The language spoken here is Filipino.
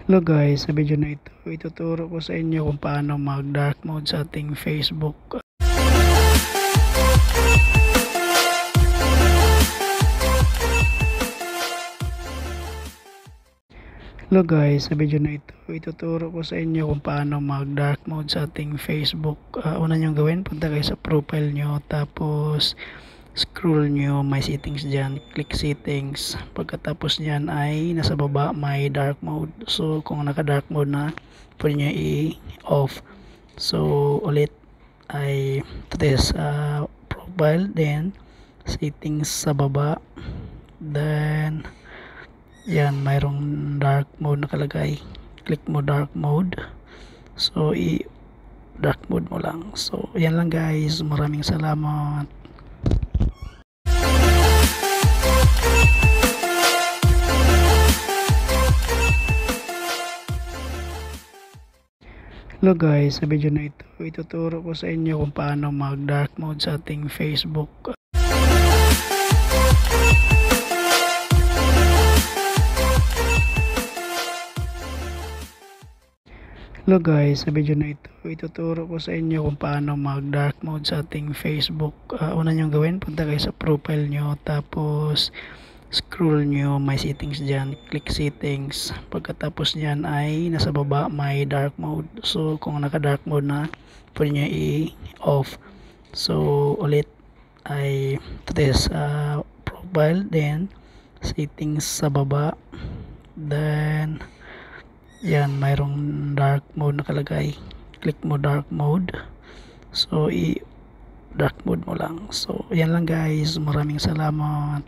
Hello guys, sa video na ito, ituturo ko sa inyo kung paano mag dark mode sa ating Facebook. Hello guys, sa video na ito, ituturo ko sa inyo kung paano mag dark mode sa ating Facebook. Una nyo gawin, punta kayo sa profile nyo, tapos scroll nyo, may settings dyan, click settings. Pagkatapos nyan ay nasa baba may dark mode. So kung naka dark mode na, pwede nyo i-off. So ulit ay tayo sa profile, then settings sa baba, then yan, mayroong dark mode nakalagay, click mo dark mode. So dark mode mo lang. So yan lang guys, maraming salamat. Hello guys, sa video na ito, ituturo ko sa inyo kung paano mag dark mode sa ating Facebook. Hello guys, sa video na ito, ituturo ko sa inyo kung paano mag dark mode sa ating Facebook. Una nyo gawin, punta kayo sa profile nyo, tapos scroll nyo, may settings dyan, click settings. Pagkatapos nyan ay nasa baba may dark mode. So kung naka dark mode na, pwede nyo i-off. So ulit ay tayo sa profile, then settings sa baba, then yan, mayroong dark mode nakalagay, click mo dark mode. So dark mode mo lang. So yan lang guys, maraming salamat.